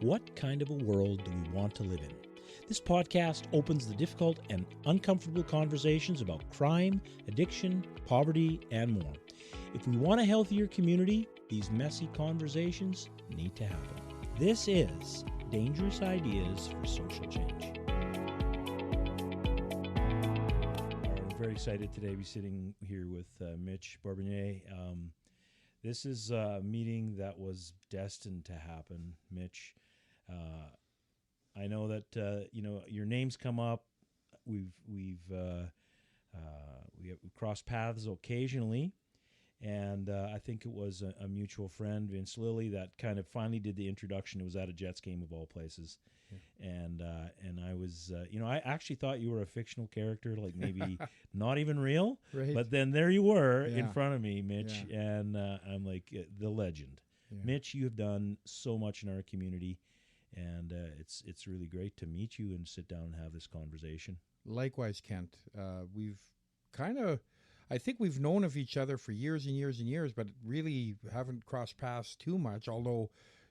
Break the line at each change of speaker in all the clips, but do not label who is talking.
What kind of a world do we want to live in? This podcast opens the difficult and uncomfortable conversations about crime, addiction, poverty, and more. If we want a healthier community, these messy conversations need to happen. This is Dangerous Ideas for Social Change. I'm very excited today to be sitting here with Mitch Bourbonniere. This is a meeting that was destined to happen, Mitch. I know that your name's come up. We've crossed paths occasionally, and I think it was a mutual friend, Vince Lilly, that kind of finally did the introduction. It was at a Jets game of all places, and I was I actually thought you were a fictional character, like maybe not even real,
right.
But then there you were in front of me, Mitch, and I'm like the legend. Yeah. Mitch, you have done so much in our community. And it's really great to meet you and sit down and have this conversation.
Likewise, Kent. I think we've known of each other for years and years and years, but really haven't crossed paths too much. Although,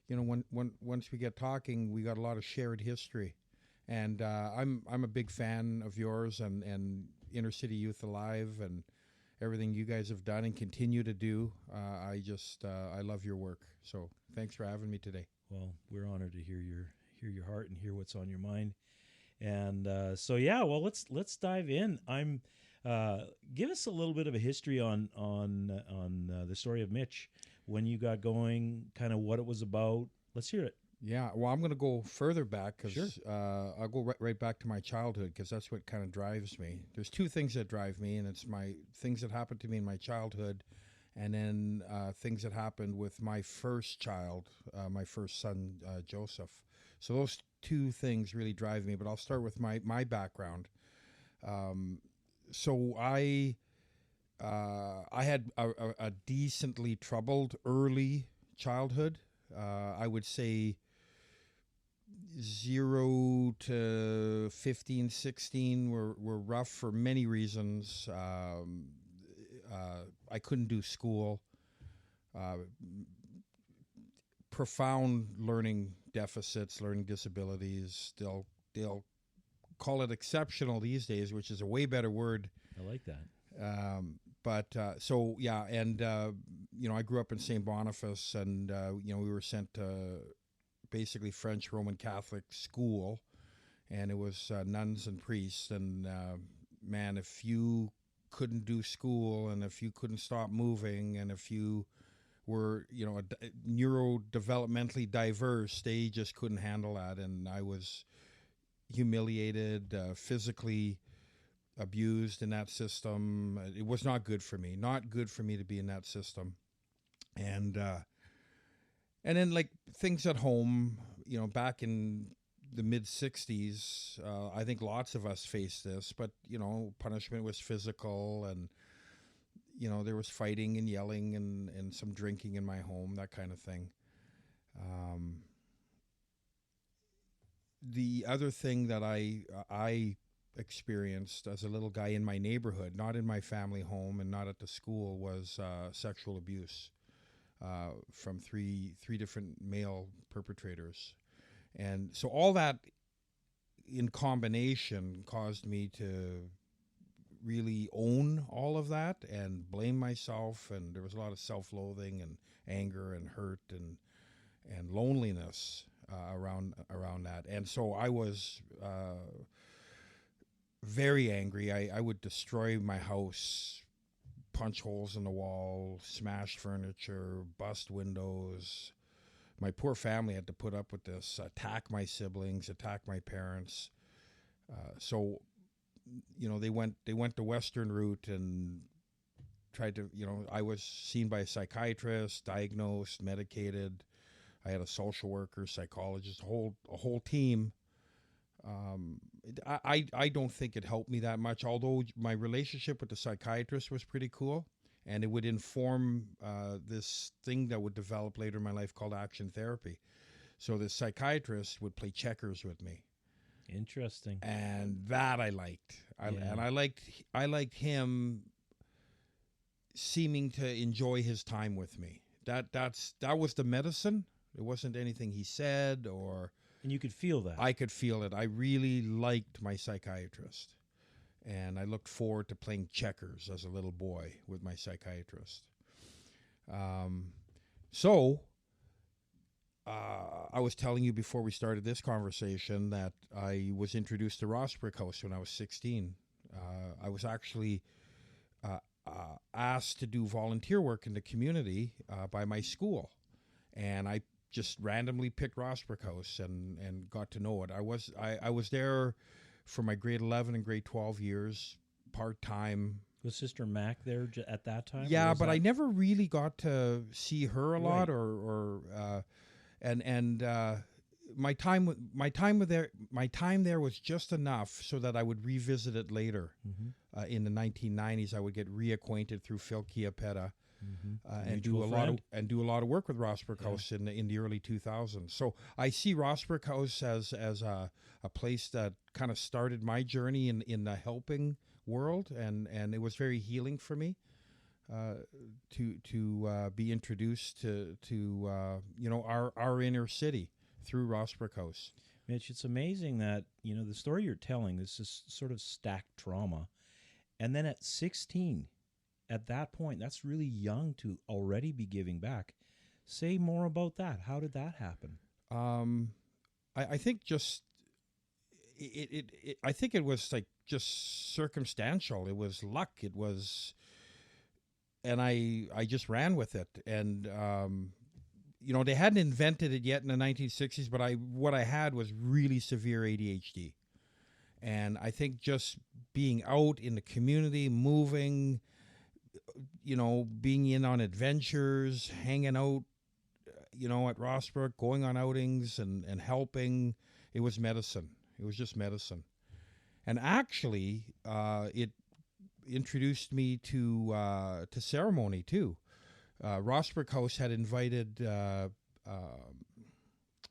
once we get talking, we got a lot of shared history. And I'm a big fan of yours and Inner City Youth Alive and everything you guys have done and continue to do. I love your work. So thanks for having me today.
Well, we're honored to hear your heart and hear what's on your mind, and let's dive in. Give us a little bit of a history on the story of Mitch, when you got going, kind of what it was about. Let's hear it.
Yeah, well, I'm going to go further back because
sure.
I'll go right back to my childhood because that's what kind of drives me. There's two things that drive me, and it's my things that happened to me in my childhood. And then things that happened with my first child, my first son, Joseph. So those two things really drive me. But I'll start with my background. So I had a decently troubled early childhood. I would say 0 to 15, 16 were rough for many reasons. I couldn't do school. Profound learning deficits, learning disabilities. They'll call it exceptional these days, which is a way better word.
I like that.
I grew up in St. Boniface, and we were sent to basically French Roman Catholic school, and it was nuns and priests. And if you couldn't do school, and if you couldn't stop moving, and if you were neurodevelopmentally diverse, they just couldn't handle that. And I was humiliated, physically abused in that system. It was not good for me to be in that system. And then like things at home, back in the mid-'60s, I think lots of us faced this, but, punishment was physical, and, there was fighting and yelling and some drinking in my home, that kind of thing. The other thing that I experienced as a little guy in my neighborhood, not in my family home and not at the school, was sexual abuse from three different male perpetrators. And so all that in combination caused me to really own all of that and blame myself. And there was a lot of self-loathing and anger and hurt and loneliness around that. And so I was very angry. I would destroy my house, punch holes in the wall, smash furniture, bust windows. My poor family had to put up with this, attack my siblings, attack my parents. They went the Western route and tried to, I was seen by a psychiatrist, diagnosed, medicated. I had a social worker, psychologist, a whole team. I don't think it helped me that much, although my relationship with the psychiatrist was pretty cool. And it would inform this thing that would develop later in my life called action therapy. So the psychiatrist would play checkers with me.
Interesting.
And that I liked. And I liked him seeming to enjoy his time with me. That was the medicine. It wasn't anything he said or...
And you could feel that.
I could feel it. I really liked my psychiatrist. And I looked forward to playing checkers as a little boy with my psychiatrist. So I was telling you before we started this conversation that I was introduced to Rossbrook House when I was 16. I was actually asked to do volunteer work in the community by my school. And I just randomly picked Rossbrook House and got to know it. I was there for my grade 11 and grade 12 years, part-time.
Was Sister Mac there at that time?
Yeah, but I never really got to see her a lot, and my time there was just enough so that I would revisit it later. Mm-hmm. In the 1990s, I would get reacquainted through Phil Chiappetta. Mm-hmm. And do a lot of work with Rossbrook House in the early 2000s. So I see Rossbrook House as a place that kind of started my journey in the helping world, and it was very healing for me to be introduced to our inner city through Rossbrook House.
Mitch, it's amazing that the story you're telling. This is sort of stacked trauma, and then at 16. At that point, that's really young to already be giving back. Say more about that. How did that happen?
I think just I think it was like just circumstantial. It was luck. It was, and I just ran with it. And they hadn't invented it yet in the 1960s, but what I had was really severe ADHD, and I think just being out in the community, moving. Being in on adventures, hanging out, at Rossbrook, going on outings and helping. It was medicine. It was just medicine. And actually, it introduced me to ceremony too. Rossbrook House had invited... the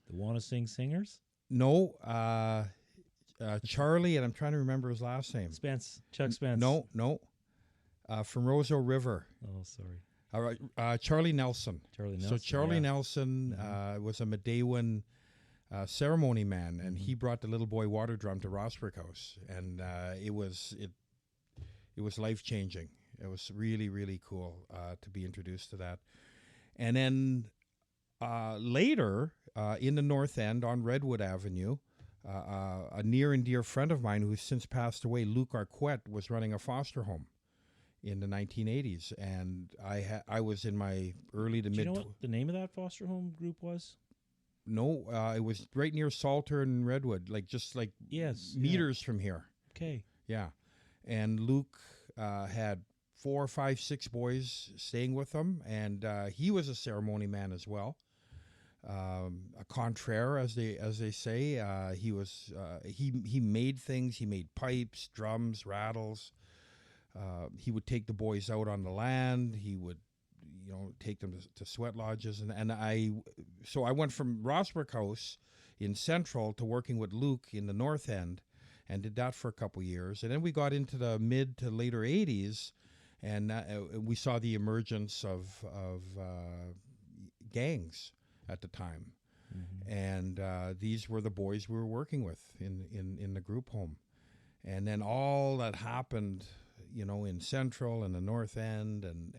Wanna Sing Singers?
No, Charlie, and I'm trying to remember his last name.
Chuck Spence.
No. From Roseau River.
Oh, sorry.
All right, Charlie Nelson. So Charlie Nelson was a Medewan ceremony man, and he brought the little boy water drum to Rossbrook House, and it was life changing. It was really, really cool to be introduced to that. And then later in the North End on Redwood Avenue, a near and dear friend of mine who's since passed away, Luc Arquette, was running a foster home in the 1980s, and I was in my early to mid. Do
you know what the name of that foster home group was?
No, it was right near Salter and Redwood, just meters from here.
Okay.
Yeah, and Luke had 4, 5, 6 boys staying with him, and he was a ceremony man as well. A contraire, as they say. He was he made things. He made pipes, drums, rattles. He would take the boys out on the land. He would, take them to sweat lodges, and I went from Rossbrook House in Central to working with Luke in the North End, and did that for a couple years, and then we got into the mid to later 80s, and we saw the emergence of gangs at the time, and these were the boys we were working with in the group home, and then all that happened. In Central and the North End and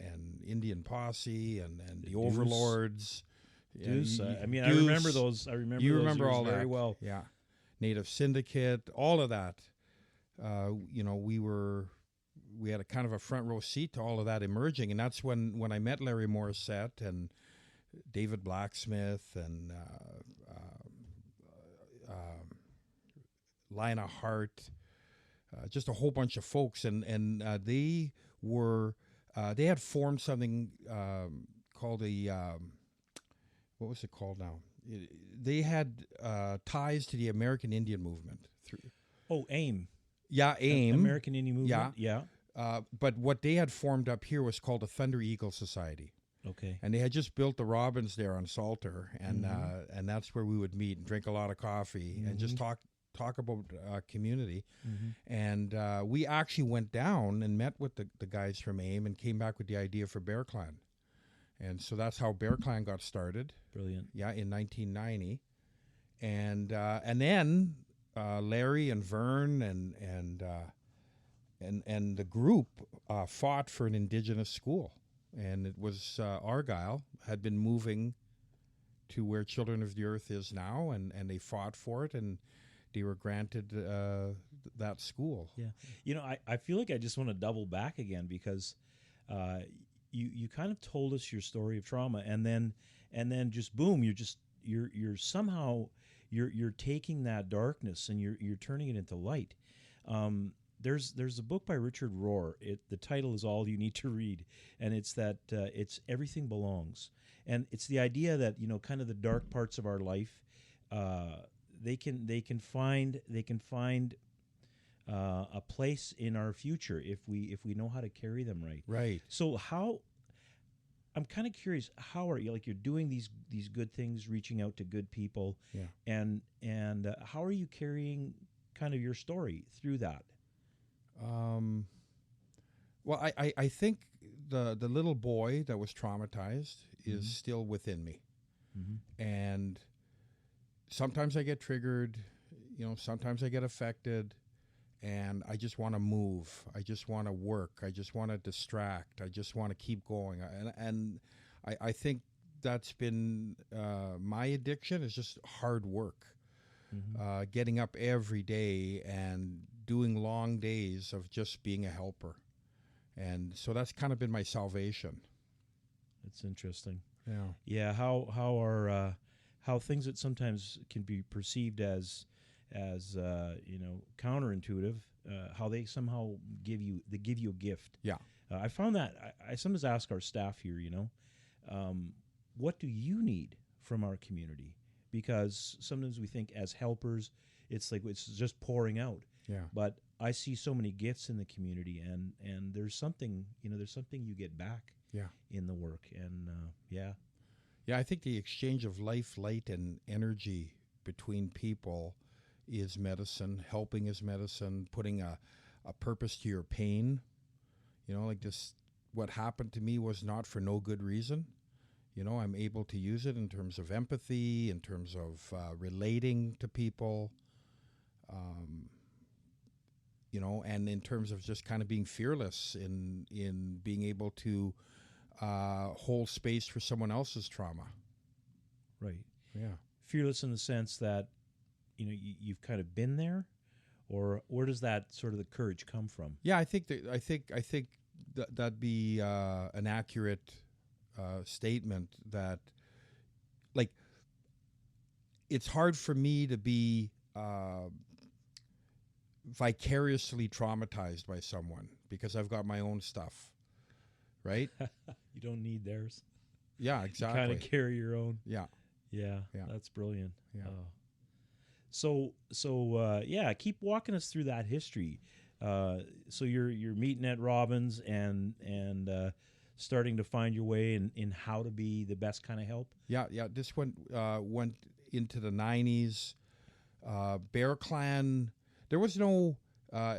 Indian Posse and the Overlords.
Deuce. I
Deuce.
remember those. I remember
you
those
remember all
very
that
well.
Yeah, Native Syndicate, all of that. We had a kind of a front row seat to all of that emerging, and that's when I met Larry Morissette and David Blacksmith and Lina Hart. Just a whole bunch of folks, and they had formed something called what was it called now? They had ties to the American Indian movement.
AIM.
Yeah, AIM.
American Indian movement.
Yeah. But what they had formed up here was called the Thunder Eagle Society.
Okay.
And they had just built the Robins there on Salter, and that's where we would meet and drink a lot of coffee and just talk about community. And we actually went down and met with the guys from AIM and came back with the idea for Bear Clan. And so that's how Bear Clan got started.
Brilliant.
Yeah, in 1990. And then Larry and Vern and the group fought for an Indigenous school. And it was Argyle had been moving to where Children of the Earth is now, and they fought for it, and they were granted that school.
Yeah. I feel like I just want to double back again because you kind of told us your story of trauma, and then just boom, you're somehow you're taking that darkness and you're turning it into light. There's a book by Richard Rohr. The title is All You Need to Read, and it's that it's Everything Belongs, and it's the idea that kind of the dark parts of our life, they can find a place in our future if we know how to carry them right.
Right.
So I'm kind of curious, how are you, like, you're doing these good things, reaching out to good people, and how are you carrying kind of your story through that?
Well, I think the little boy that was traumatized is still within me. And sometimes I get triggered, sometimes I get affected, and I just want to move. I just want to work. I just want to distract. I just want to keep going. And I think that's been my addiction, is just hard work. Getting up every day and doing long days of just being a helper. And so that's kind of been my salvation.
That's interesting.
Yeah.
Yeah. How things that sometimes can be perceived as counterintuitive, how they somehow give you a gift.
Yeah.
I found that I sometimes ask our staff here, what do you need from our community? Because sometimes we think as helpers, it's like it's just pouring out.
Yeah.
But I see so many gifts in the community, and there's something you get back.
Yeah.
In the work, and yeah.
Yeah, I think the exchange of life, light, and energy between people is medicine. Helping is medicine. Putting a purpose to your pain. Like this, what happened to me was not for no good reason. I'm able to use it in terms of empathy, in terms of relating to people, and in terms of just kind of being fearless in being able to hold space for someone else's trauma.
Right.
Yeah.
Fearless in the sense that, you've kind of been there, or where does that sort of the courage come from?
Yeah, I think that'd be an accurate statement. That, like, it's hard for me to be vicariously traumatized by someone because I've got my own stuff, right?
You don't need theirs.
Yeah, exactly.
You kind of carry your own.
Yeah.
Yeah. That's brilliant.
Yeah.
So keep walking us through that history. So you're meeting at Robbins and starting to find your way in how to be the best kind of help.
Yeah. This went into the 90s. Bear Clan. There was no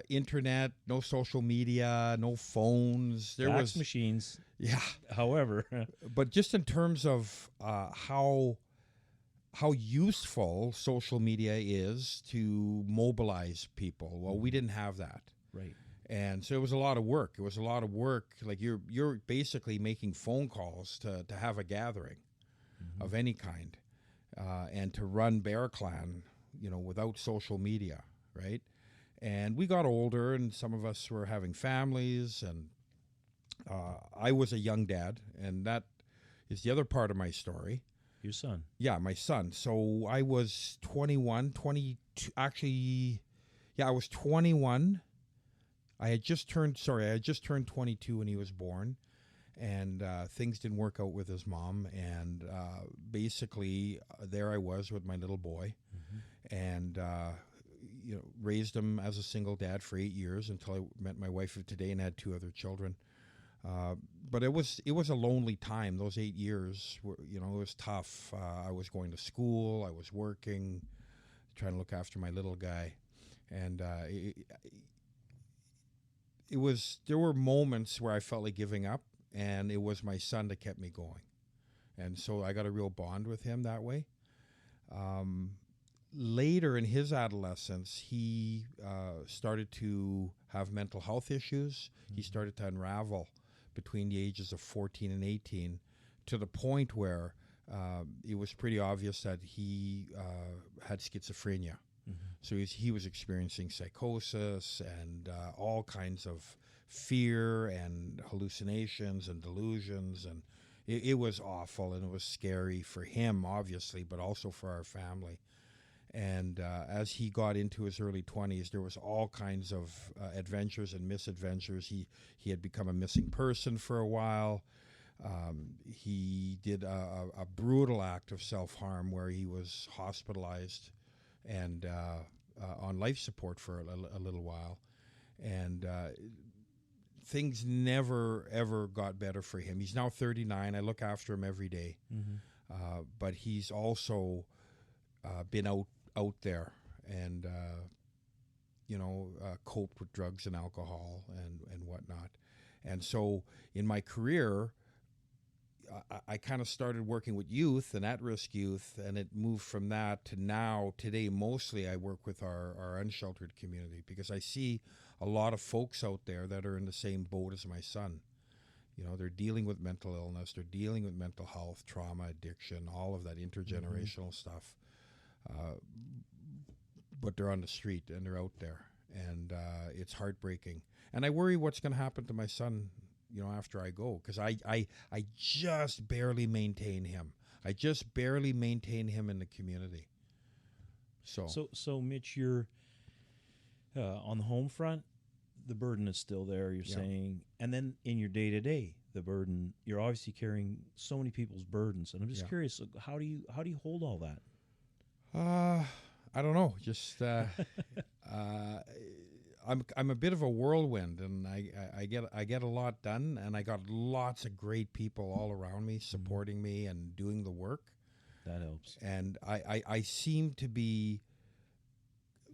internet, no social media, no phones. There
Fax
was
machines.
Yeah.
However,
but just in terms of how useful social media is to mobilize people, well, we didn't have that.
Right.
And so it was a lot of work. Like you're basically making phone calls to have a gathering of any kind, and to run Bear Clan, without social media, right? And we got older, and some of us were having families, and I was a young dad, and that is the other part of my story.
Your son.
Yeah, my son. So I was 22, actually, I was 21. I had just turned 22 when he was born, and things didn't work out with his mom, and basically there I was with my little boy, and raised him as a single dad for 8 years until I met my wife of today and had 2 other children. But it was a lonely time. Those 8 years were, it was tough. I was going to school, I was working, trying to look after my little guy, and there were moments where I felt like giving up, and it was my son that kept me going. And so I got a real bond with him that way. Later in his adolescence, he started to have mental health issues. He started to unravel between the ages of 14 and 18 to the point where it was pretty obvious that he had schizophrenia. So he was experiencing psychosis and all kinds of fear and hallucinations and delusions. And it was awful, and it was scary for him, obviously, but also for our family. And as he got into his early 20s, there was all kinds of adventures and misadventures. He had become a missing person for a while. He did a brutal act of self-harm where he was hospitalized and on life support for a little while. And things never, ever got better for him. He's now 39. I look after him every day. But he's also been out there and, coped with drugs and alcohol and whatnot. And so in my career, I kind of started working with youth and at-risk youth, and it moved from that to now, today, mostly I work with our unsheltered community because I see a lot of folks out there that are in the same boat as my son. They're dealing with mental illness, they're dealing with mental health, trauma, addiction, all of that intergenerational stuff. But they're on the street and they're out there, and it's heartbreaking. And I worry what's going to happen to my son after I go, because I just barely maintain him. I just barely maintain him in the community.
So Mitch, you're on the home front, the burden is still there, you're saying, and then in your day-to-day, the burden, you're obviously carrying so many people's burdens, and I'm just curious, how do you hold all that?
I don't know. Just I'm a bit of a whirlwind, and I get a lot done, and I got lots of great people all around me supporting me and doing the work.
That helps.
And I seem to be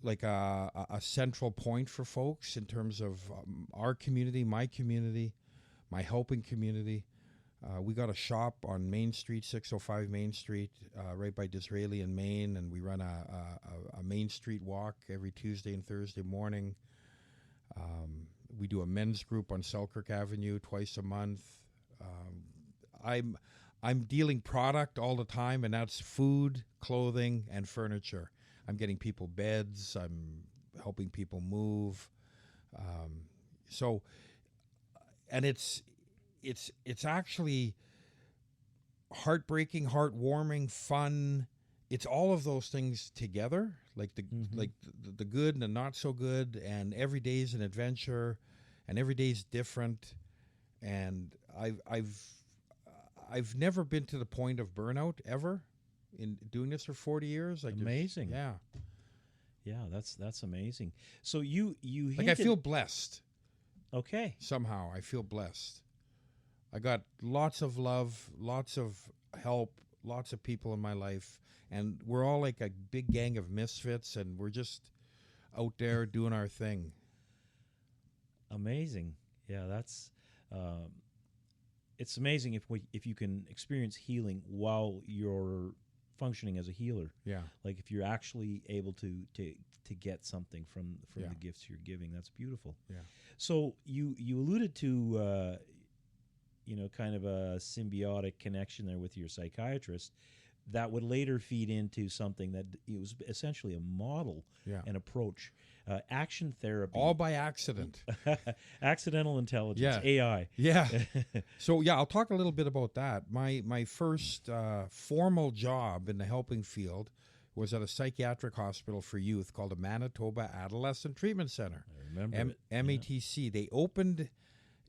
like a central point for folks in terms of our community, my helping community. We got a shop on Main Street, 605 Main Street, right by Disraeli and Main, and we run a Main Street walk every Tuesday and Thursday morning. We do a men's group on Selkirk Avenue twice a month. I'm dealing product all the time, and that's food, clothing, and furniture. I'm getting people beds. I'm helping people move. And it's actually heartbreaking, heartwarming, fun. It's all of those things together, like the good and the not so good, and every day is an adventure, and every day is different. And I've never been to the point of burnout ever in doing this for 40 years.
Amazing. Yeah, that's amazing. So you
I feel blessed.
Okay.
Somehow I feel blessed. I got lots of love, lots of help, lots of people in my life, and we're all like a big gang of misfits, and we're just out there doing our thing.
Amazing. Yeah, that's it's amazing if you can experience healing while you're functioning as a healer.
Yeah.
Like if you're actually able to get something from the gifts you're giving. That's beautiful.
Yeah.
So you alluded to kind of a symbiotic connection there with your psychiatrist that would later feed into something that it was essentially a model, an approach, action therapy.
All by accident.
Accidental intelligence, AI.
Yeah. So, I'll talk a little bit about that. My first formal job in the helping field was at a psychiatric hospital for youth called the Manitoba Adolescent Treatment Center.
I remember it.
MATC. Yeah. They opened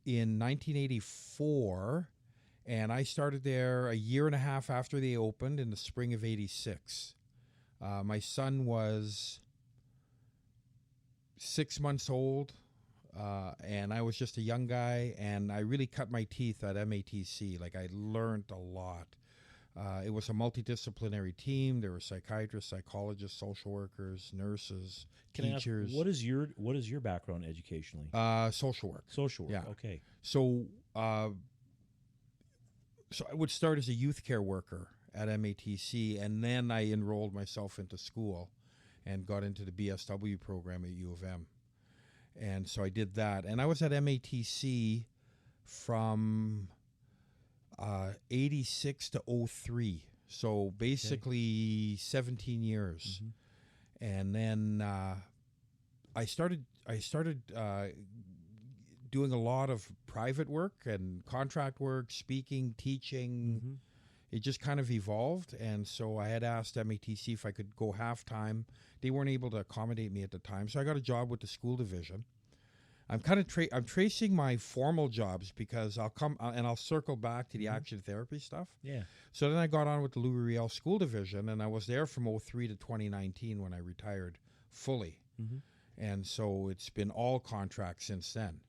in 1984, and I started there a year and a half after they opened in the spring of 86. My son was 6 months old, and I was just a young guy, and I really cut my teeth at MATC. Like, I learned a lot. It was a multidisciplinary team. There were psychiatrists, psychologists, social workers, nurses, teachers.
Can I ask, what is your background educationally?
Social work.
Social work.
Yeah.
Okay.
So So I would start as a youth care worker at MATC, and then I enrolled myself into school and got into the BSW program at U of M. And so I did that. And I was at MATC from 86 to 03. So basically 17 years. And then I started doing a lot of private work and contract work, speaking, teaching. It just kind of evolved. And so I had asked MATC if I could go half-time. They weren't able to accommodate me at the time. So I got a job with the school division. I'm kind of I'm tracing my formal jobs because I'll circle back to the action therapy stuff.
Yeah.
So then I got on with the Louis Riel School Division, and I was there from 03 to 2019 when I retired fully. And so it's been all contracts since then.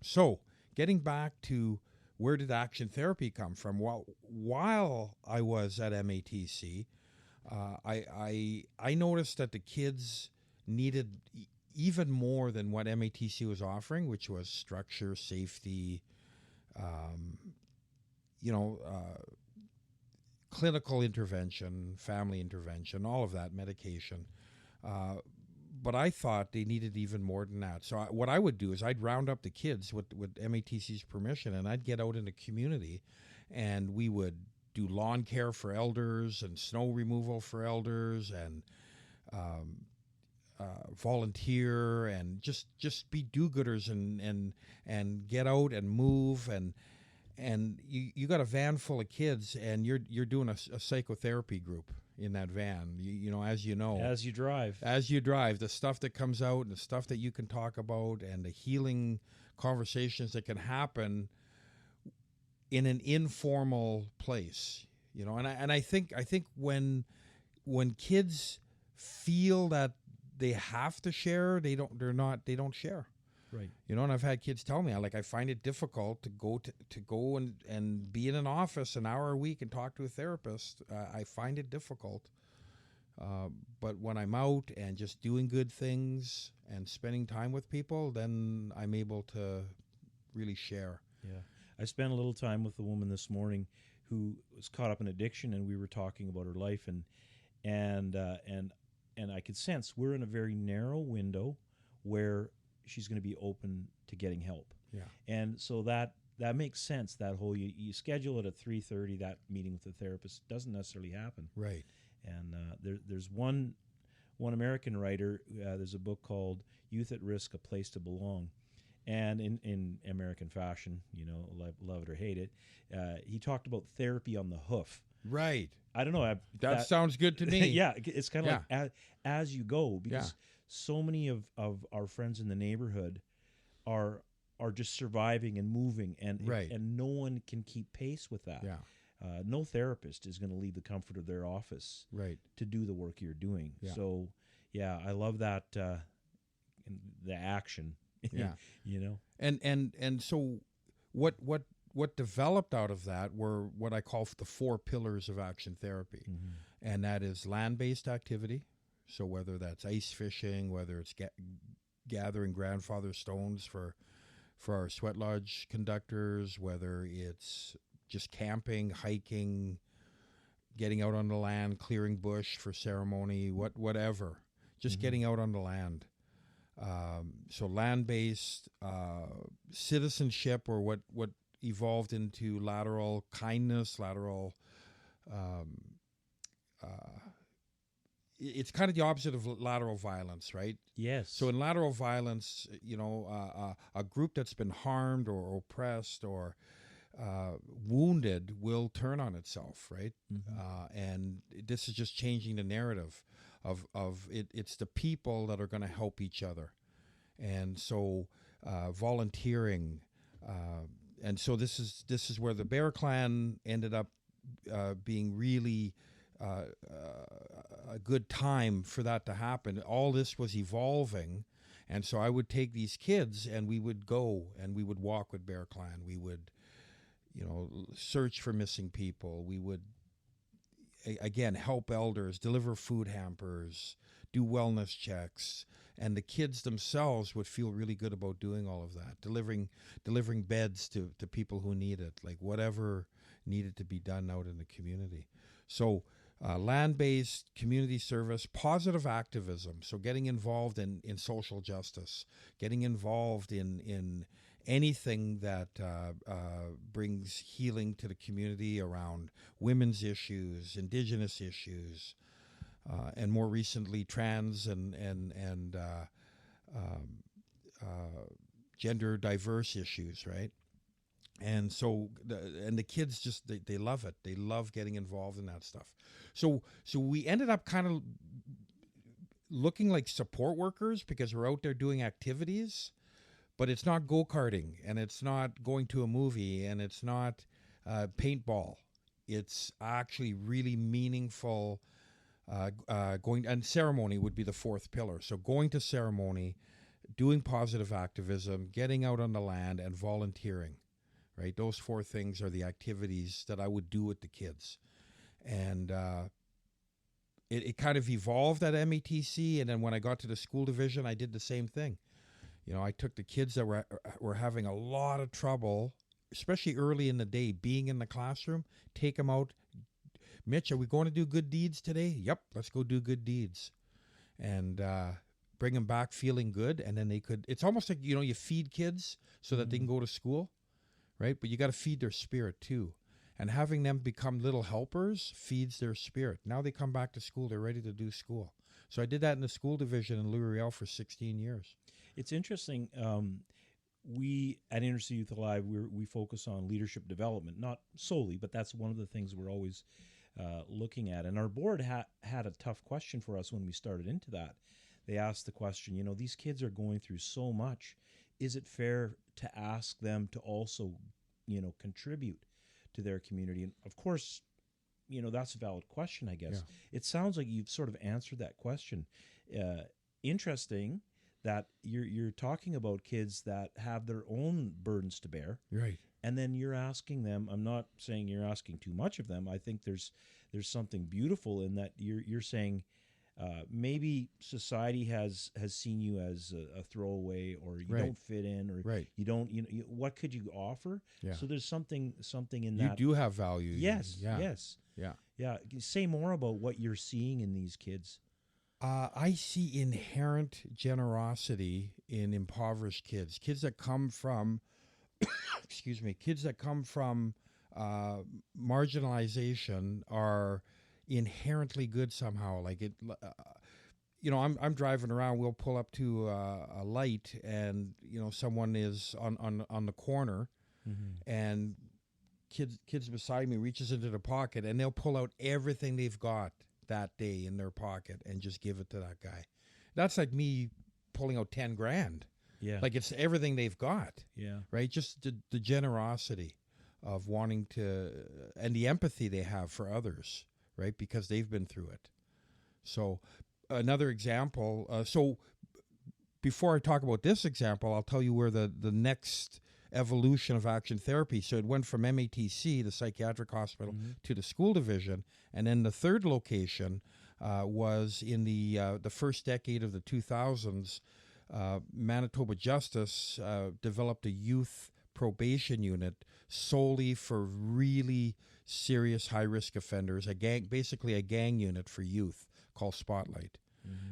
So getting back to where did action therapy come from? Well, while I was at MATC, I noticed that the kids needed even more than what MATC was offering, which was structure, safety, clinical intervention, family intervention, all of that, medication. But I thought they needed even more than that. So what I would do is I'd round up the kids with MATC's permission, and I'd get out in the community, and we would do lawn care for elders and snow removal for elders and volunteer and just be do-gooders and get out and move and you got a van full of kids and you're doing a psychotherapy group in that van. As you drive, the stuff that comes out and the stuff that you can talk about and the healing conversations that can happen in an informal place, and I think when kids feel that they have to share, they don't share.
Right.
And I've had kids tell me, I find it difficult to go and be in an office an hour a week and talk to a therapist. I find it difficult. But when I'm out and just doing good things and spending time with people, then I'm able to really share.
Yeah. I spent a little time with a woman this morning who was caught up in addiction, and we were talking about her life, and I could sense we're in a very narrow window where she's going to be open to getting help.
Yeah.
And so that makes sense. That whole you schedule it at 3:30. That meeting with the therapist doesn't necessarily happen.
Right.
And there's one American writer. There's a book called "Youth at Risk: A Place to Belong," and in American fashion, love it or hate it, he talked about therapy on the hoof.
Right.
I don't know.
That sounds good to me.
Yeah, it's kind of like as you go, because so many of our friends in the neighborhood are just surviving and moving, and no one can keep pace with that.
Yeah.
No therapist is going to leave the comfort of their office to do the work you're doing.
Yeah.
So, I love that the action.
Yeah.
And
so what developed out of that were what I call the 4 pillars of action therapy. And that is land-based activity. So whether that's ice fishing, whether it's gathering grandfather stones for our sweat lodge conductors, whether it's just camping, hiking, getting out on the land, clearing bush for ceremony, whatever, just getting out on the land. So land-based citizenship, or what evolved into lateral kindness, lateral it's kind of the opposite of lateral violence, right?
Yes.
So in lateral violence, a group that's been harmed or oppressed or wounded will turn on itself, right? And this is just changing the narrative of it. It's the people that are going to help each other, and so volunteering. And so this is where the Bear Clan ended up being really a good time for that to happen. All this was evolving, and so I would take these kids and we would go and we would walk with Bear Clan. We would, search for missing people. We would, again, help elders, deliver food hampers, do wellness checks, and the kids themselves would feel really good about doing all of that, delivering beds to people who need it, like whatever needed to be done out in the community. So land-based community service, positive activism, so getting involved in social justice, getting involved in anything that brings healing to the community around women's issues, Indigenous issues, and more recently trans and gender diverse issues, right? And so, the kids just they love it. They love getting involved in that stuff. So we ended up kind of looking like support workers because we're out there doing activities, but it's not go-karting, and it's not going to a movie, and it's not paintball. It's actually really meaningful. Going, and ceremony would be the fourth pillar. So going to ceremony, doing positive activism, getting out on the land, and volunteering. Right, those four things are the activities that I would do with the kids, and it kind of evolved at METC. And then when I got to the school division, I did the same thing. You know, I took the kids that were having a lot of trouble, especially early in the day, being in the classroom. Take them out. Mitch, are we going to do good deeds today? Yep, let's go do good deeds, and bring them back feeling good. And then they could. It's almost like, you know, you feed kids so that they can go to school. Right? But you got to feed their spirit too. And having them become little helpers feeds their spirit. Now they come back to school, they're ready to do school. So I did that in the school division in Louis Riel for 16 years.
It's interesting. We at Inner-City Youth Alive, we focus on leadership development, not solely, but that's one of the things we're always looking at. And our board had a tough question for us when we started into that. They asked the question, you know, these kids are going through so much. Is it fair to ask them to also, you know, contribute to their community? And of course, you know, that's a valid question, I guess. Yeah. It sounds like you've sort of answered that question. Interesting that you're talking about kids that have their own burdens to bear.
Right.
And then you're asking them, I'm not saying you're asking too much of them. I think there's something beautiful in that you're saying, maybe society has seen you as a throwaway, or you don't fit in, or you don't. You know, what could you offer? Yeah. So there's something in that.
You do have value.
Yes.
Yeah.
Yes.
Yeah.
Yeah. Say more about what you're seeing in these kids.
I see inherent generosity in impoverished kids. Kids that come from, excuse me, kids that come from marginalization are inherently good somehow. Like it, you know, I'm driving around. We'll pull up to a light, and you know, someone is on the corner, and kids beside me reaches into the pocket, and they'll pull out everything they've got that day in their pocket and just give it to that guy. That's like me pulling out 10 grand. Yeah, like it's everything they've got. Yeah, right. Just the generosity of wanting to, and the empathy they have for others. Right, because they've been through it. So another example. So before I talk about this example, I'll tell you where the next evolution of action therapy. So it went from MATC, the psychiatric hospital, to the school division, and then the third location was in the first decade of the 2000s. Manitoba Justice developed a youth probation unit solely for really serious high-risk offenders, basically a gang unit for youth called Spotlight.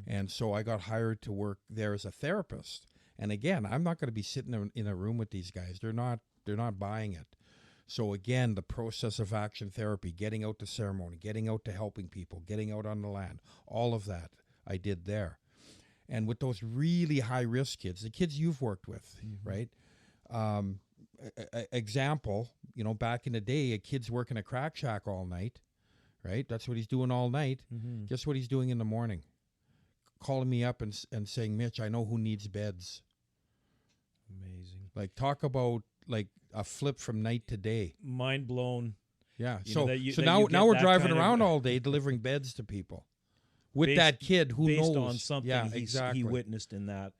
And so I got hired to work there as a therapist. And again, I'm not going to be sitting in a room with these guys. They're not buying it. So again, the process of action therapy, getting out to ceremony, getting out to helping people, getting out on the land, all of that I did there. And with those really high-risk kids, the kids you've worked with, right? Example, you know, back in the day, a kid's working a crack shack all night, right? That's what he's doing all night. Guess what he's doing in the morning? Calling me up and saying, Mitch, I know who needs beds.
Amazing.
Like, talk about like a flip from night to day.
Mind blown.
Yeah. So now we're driving around all day delivering beds to people. With that kid who
based
knows
on something he witnessed in that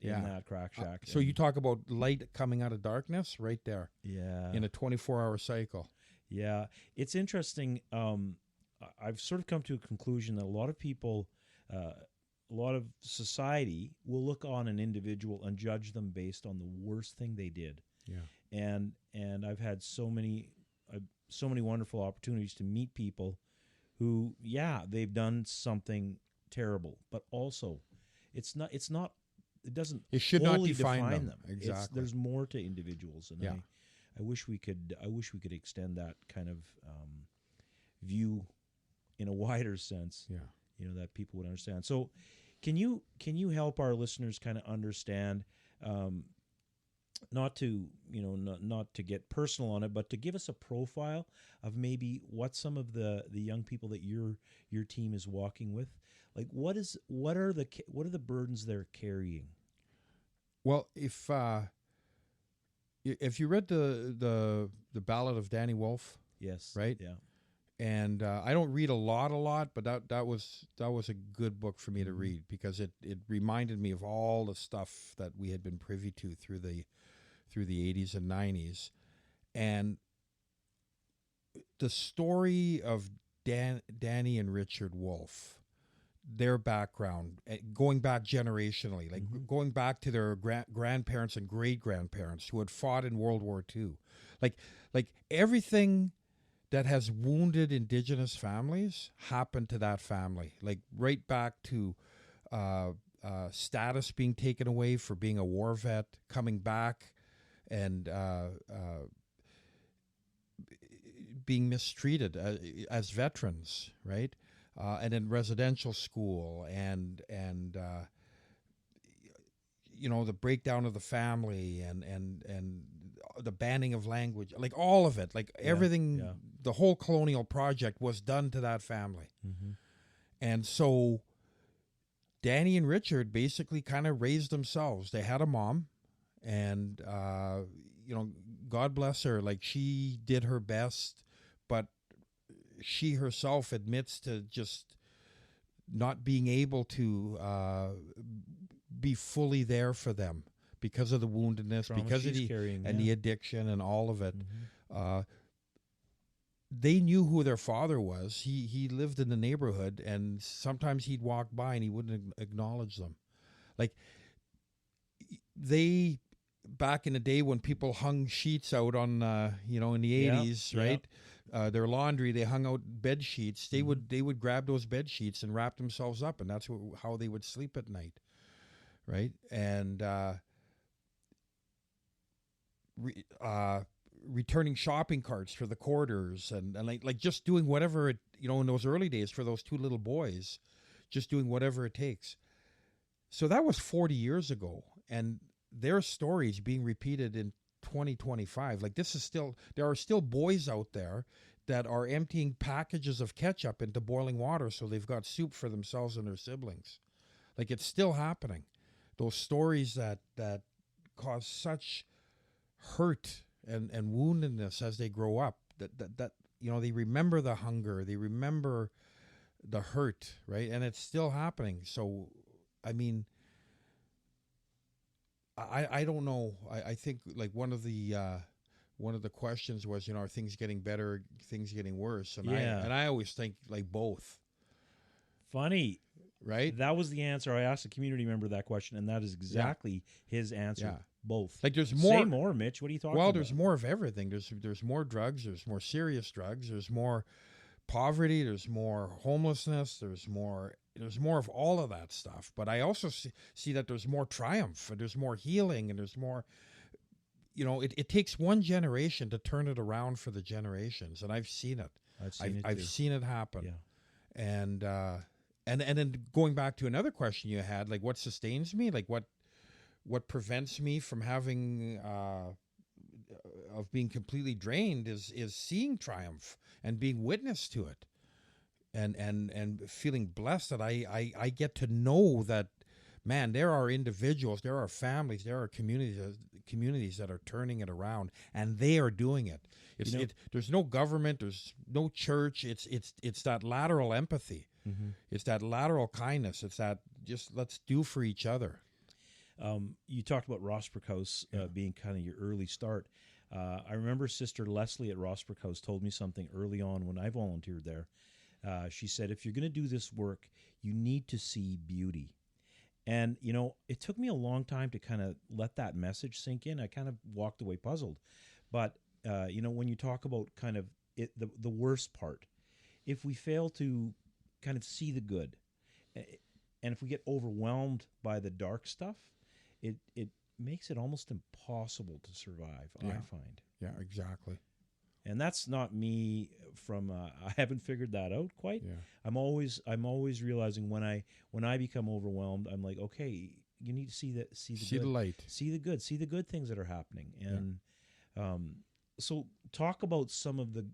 crack shack.
So you talk about light coming out of darkness right there.
Yeah.
In a 24-hour cycle.
Yeah. It's interesting. I've sort of come to a conclusion that a lot of people, a lot of society will look on an individual and judge them based on the worst thing they did.
Yeah.
And I've had so many so many wonderful opportunities to meet people who, yeah, they've done something terrible, but also it doesn't
It should not
wholly
define
them.
them. Exactly.
There's more to individuals, and
Yeah.
I wish we could extend that kind of view in a wider sense.
Yeah.
That people would understand. So, can you help our listeners kind of understand, not to get personal on it, but to give us a profile of maybe what some of the young people that your team is walking with, like what are the burdens they're carrying?
Well, if you read the Ballad of Danny Wolf,
Yes.
right?
Yeah.
And I don't read a lot, but that was a good book for me to read, because it reminded me of all the stuff that we had been privy to through the 80s and 90s, and the story of Danny and Richard Wolf, their background, going back generationally, like going back to their grandparents and great grandparents who had fought in World War II, like everything that has wounded Indigenous families happened to that family, like right back to status being taken away for being a war vet, coming back and being mistreated as veterans, right? And in residential school, and the breakdown of the family, and the banning of language, like all of it, like everything.
Yeah.
The whole colonial project was done to that family. And so Danny and Richard basically kind of raised themselves. They had a mom, and God bless her, like she did her best, but she herself admits to just not being able to be fully there for them because of the woundedness, because of the addiction and all of it. They knew who their father was. He lived in the neighborhood, and sometimes he'd walk by and he wouldn't acknowledge them. Like they, back in the day when people hung sheets out on, in the 80s, right? Their laundry, they hung out bed sheets. They would grab those bed sheets and wrap themselves up, and that's how they would sleep at night, right? And returning shopping carts for the quarters, and like just doing whatever it, in those early days for those two little boys, just doing whatever it takes. So that was 40 years ago, and their stories being repeated in 2025. Like there are still boys out there that are emptying packages of ketchup into boiling water so they've got soup for themselves and their siblings. Like it's still happening. Those stories that cause such hurt and woundedness as they grow up, that they remember the hunger, they remember the hurt, right? And it's still happening. So I mean, I don't know. I think like one of the questions was, are things getting better, things getting worse? And I always think like both.
Funny.
Right?
That was the answer. I asked a community member that question, and that is exactly his answer.
Yeah.
Both.
Like there's more.
Say more, Mitch. What are you talking about?
Well, there's more of everything. There's more drugs. There's more serious drugs. There's more poverty. There's more homelessness. There's more of all of that stuff. But I also see that there's more triumph, and there's more healing, and there's more. It takes one generation to turn it around for the generations, and I've seen it. I've seen it happen.
Yeah.
And then going back to another question you had, like what sustains me, like what prevents me from having of being completely drained is seeing triumph and being witness to it, and feeling blessed that I get to know that, man, there are individuals, there are families, there are communities that are turning it around, and they are doing it. There's no government, there's no church. It's that lateral empathy. It's that lateral kindness. It's that just let's do for each other.
You talked about Rossbrook House being kind of your early start. I remember Sister Leslie at Rossbrook House told me something early on when I volunteered there. She said, if you're going to do this work, you need to see beauty. And, it took me a long time to kind of let that message sink in. I kind of walked away puzzled. But, when you talk about kind of the worst part. If we fail to kind of see the good, and if we get overwhelmed by the dark stuff, it makes it almost impossible to survive.
Yeah.
I find.
Yeah, exactly.
And that's not me from. I haven't figured that out quite.
Yeah.
I'm always realizing when I become overwhelmed, I'm like, okay, you need to see the
See
good,
the light.
see the good things that are happening, and so talk about some of the,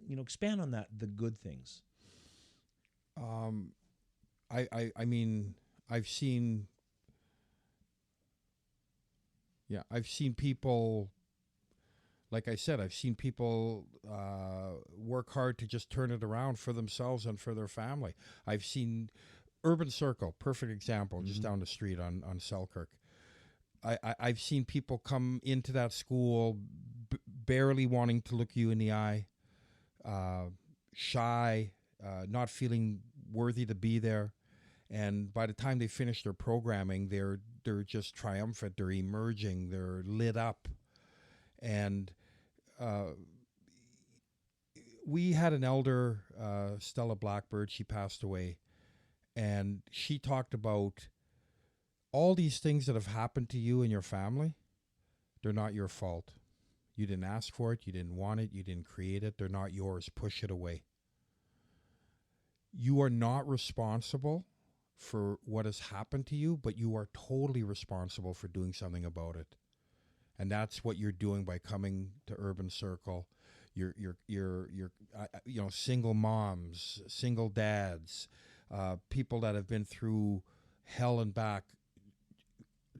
expand on that, the good things.
I mean, I've seen people, like I said, I've seen people work hard to just turn it around for themselves and for their family. I've seen Urban Circle, perfect example, just down the street on Selkirk. I've seen people come into that school barely wanting to look you in the eye, shy, not feeling worthy to be there. And by the time they finish their programming, they're just triumphant. They're emerging. They're lit up. And we had an elder, Stella Blackbird. She passed away, and she talked about all these things that have happened to you and your family. They're not your fault. You didn't ask for it. You didn't want it. You didn't create it. They're not yours. Push it away. You are not responsible for what has happened to you, but you are totally responsible for doing something about it. And that's what you're doing by coming to Urban Circle. You're single moms, single dads, people that have been through hell and back.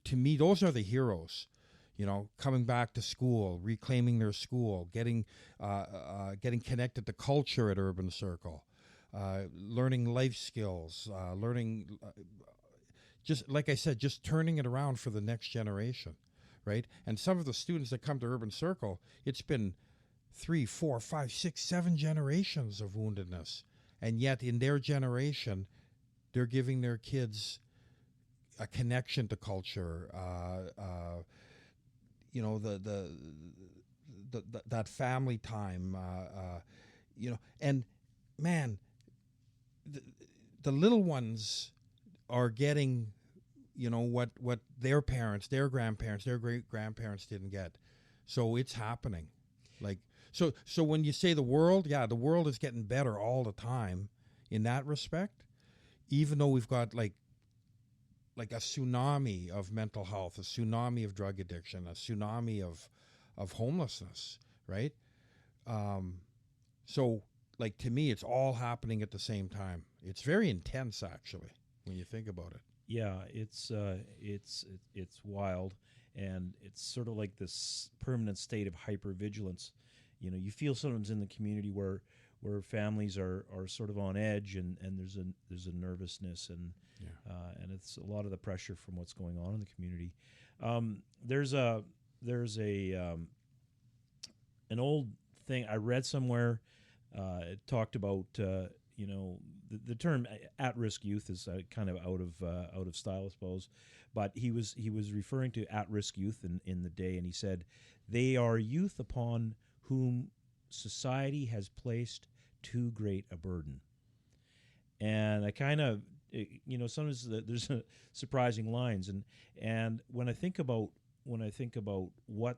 To me, those are the heroes. Coming back to school, reclaiming their school, getting connected to culture at Urban Circle, learning life skills, learning, just like I said, just turning it around for the next generation, right? And some of the students that come to Urban Circle, it's been 3, 4, 5, 6, 7 generations of woundedness, and yet in their generation, they're giving their kids a connection to culture, that family time, and man, the little ones are getting, what their parents, their grandparents, their great grandparents didn't get. So it's happening. So when you say the world is getting better all the time in that respect, even though we've got like a tsunami of mental health, a tsunami of drug addiction, a tsunami of homelessness, right? So to me, it's all happening at the same time. It's very intense, actually, when you think about it.
Yeah, it's wild, and it's sort of like this permanent state of hypervigilance. You feel sometimes in the community where families are sort of on edge, and there's a nervousness, and it's a lot of the pressure from what's going on in the community. There's an old thing I read somewhere. It talked about the term at-risk youth is kind of out of style, I suppose, but he was referring to at-risk youth in the day, and he said they are youth upon whom society has placed too great a burden. And I kind of, sometimes there's surprising lines, and when I think about what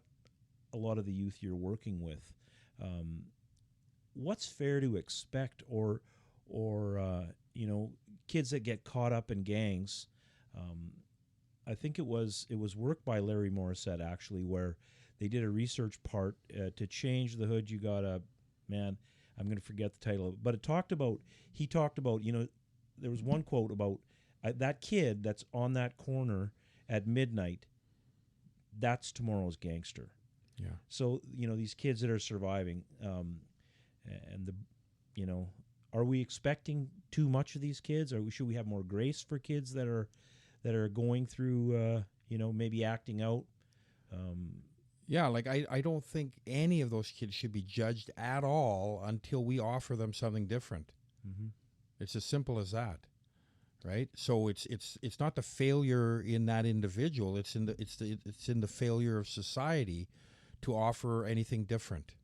a lot of the youth you're working with, what's fair to expect, or kids that get caught up in gangs. I think it was work by Larry Morissette, actually, where they did a research part to change the hood. You gotta, man, I'm going to forget the title of it, but he talked about, there was one quote about that kid that's on that corner at midnight. That's tomorrow's gangster.
Yeah.
So, these kids that are surviving, are we expecting too much of these kids, or should we have more grace for kids that are going through, maybe acting out?
I don't think any of those kids should be judged at all until we offer them something different.
Mm-hmm.
It's as simple as that, right? So it's not the failure in that individual. It's in the failure of society to offer anything different.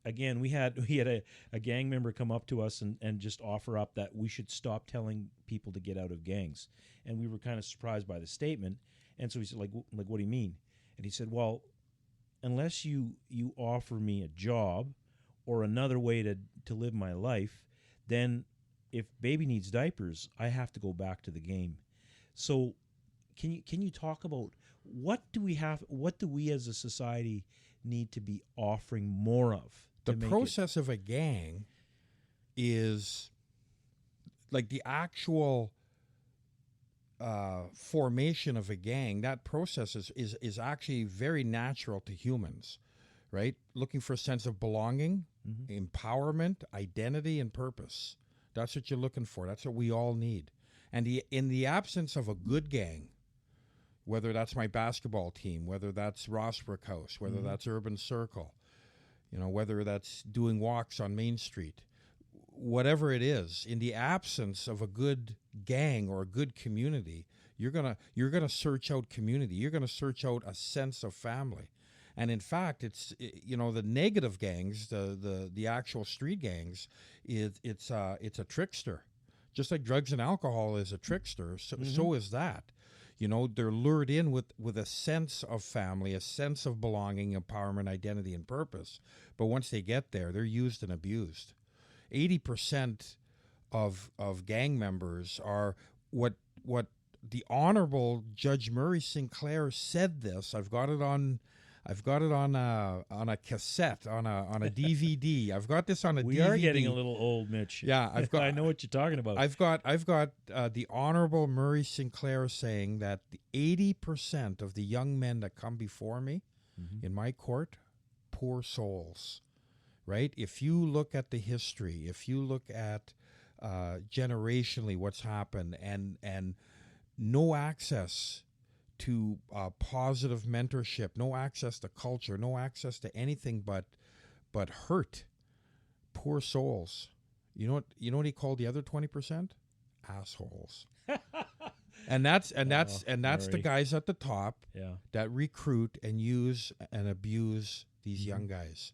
again, we had a gang member come up to us and just offer up that we should stop telling people to get out of gangs, and we were kind of surprised by the statement. And so he said, like what do you mean? And he said, well, unless you offer me a job or another way to live my life, then if baby needs diapers, I have to go back to the game. So can you talk about what do we as a society need to be offering more of?
The process of a gang is like the actual formation of a gang. That process is actually very natural to humans, right? Looking for a sense of belonging, empowerment, identity, and purpose. That's what you're looking for. That's what we all need. And in the absence of a good gang, whether that's my basketball team, whether that's Rossbrook House, whether that's Urban Circle, whether that's doing walks on Main Street, whatever it is, in the absence of a good gang or a good community, you're gonna search out community. You're gonna search out a sense of family. And in fact, it's the negative gangs, the actual street gangs, it's a trickster, just like drugs and alcohol is a trickster. So is that. They're lured in with a sense of family, a sense of belonging, empowerment, identity, and purpose. But once they get there, they're used and abused. 80% of gang members are what the Honorable Judge Murray Sinclair said this. I've got it on a cassette, on a DVD. I've got this on a DVD.
We are getting a little old, Mitch.
Yeah, I've got.
I know what you're talking about.
I've got the Honorable Murray Sinclair saying that 80% of the young men that come before me in my court, poor souls, right? If you look at the history, if you look at generationally what's happened, and no access to positive mentorship, no access to culture, no access to anything but hurt, poor souls. You know what he called the other 20%? Assholes. and that's the guys at the top that recruit and use and abuse these young guys.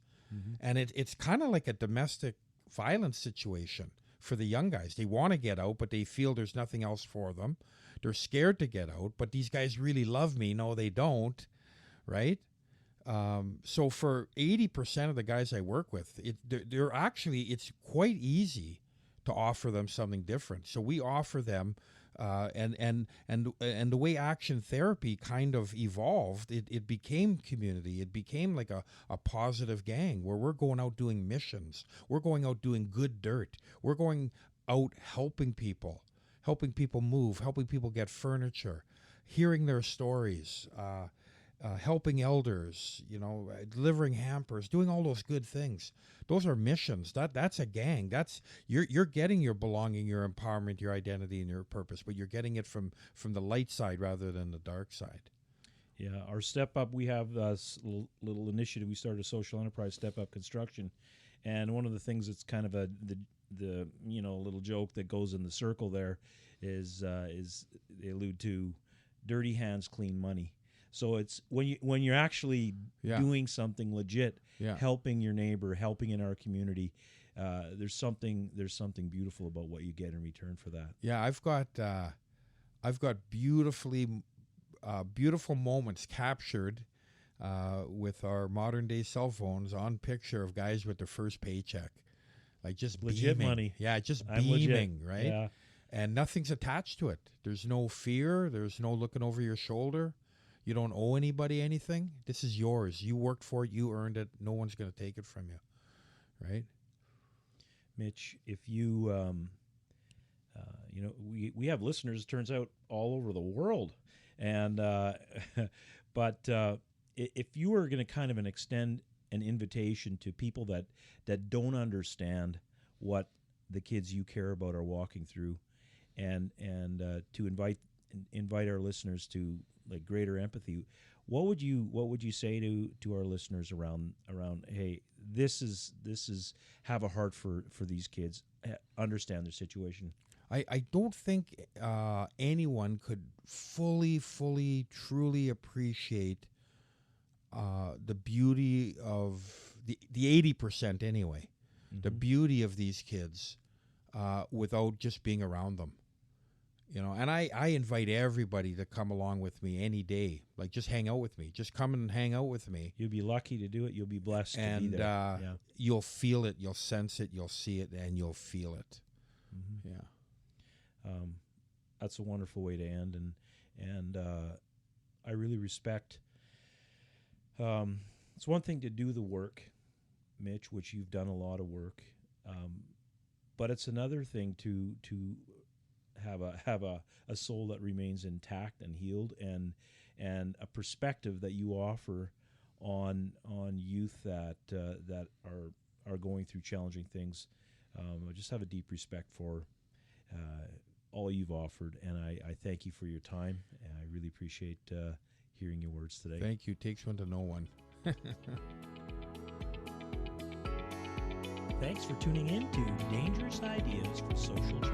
And it's kind of like a domestic violence situation for the young guys. They want to get out, but they feel there's nothing else for them. They're scared to get out, but these guys really love me. No, they don't, right? So for 80% of the guys I work with, they're actually, it's quite easy to offer them something different. So we offer them, and the way action therapy kind of evolved, it became community. It became like a positive gang where we're going out doing missions. We're going out doing good dirt. We're going out helping people move, helping people get furniture, hearing their stories, helping elders, delivering hampers, doing all those good things. Those are missions. That's a gang. That's you're getting your belonging, your empowerment, your identity, and your purpose, but you're getting it from the light side rather than the dark side.
Yeah, our Step Up, we have this little initiative. We started a social enterprise, Step Up Construction, and one of the things that's kind of the little joke that goes in the circle there is they allude to dirty hands, clean money. So it's when you're actually doing something legit, helping your neighbor, helping in our community. There's something beautiful about what you get in return for that.
Yeah, I've got beautiful moments captured with our modern day cell phones on picture of guys with their first paycheck, like just
legit
beaming.
money.
Yeah, just
I'm
beaming,
legit.
right?
Yeah.
And nothing's attached to it. There's no fear. There's no looking over your shoulder. You don't owe anybody anything. This is yours. You worked for it. You earned it. No one's going to take it from you, right?
Mitch, if you, we have listeners, it turns out, all over the world. And but if you were going to kind of extend an invitation to people that don't understand what the kids you care about are walking through, and to invite our listeners to like greater empathy, what would you say to our listeners around hey, this is have a heart for these kids, understand their situation?
I don't think anyone could fully, truly appreciate the beauty of the 80% anyway. The beauty of these kids without just being around them. And I invite everybody to come along with me any day. Like, just hang out with me. Just come and hang out with me.
You'll be lucky to do it. You'll be blessed to be there.
You'll feel it. You'll sense it. You'll see it, and you'll feel it. Yeah.
That's a wonderful way to end, and I really respect. It's one thing to do the work, Mitch, which you've done a lot of work, but it's another thing to have a soul that remains intact and healed, and a perspective that you offer on youth that are going through challenging things. I just have a deep respect for all you've offered, and I thank you for your time, and I really appreciate hearing your words today.
Thank you. Takes one to know one.
Thanks for tuning in to Dangerous Ideas for Social Change.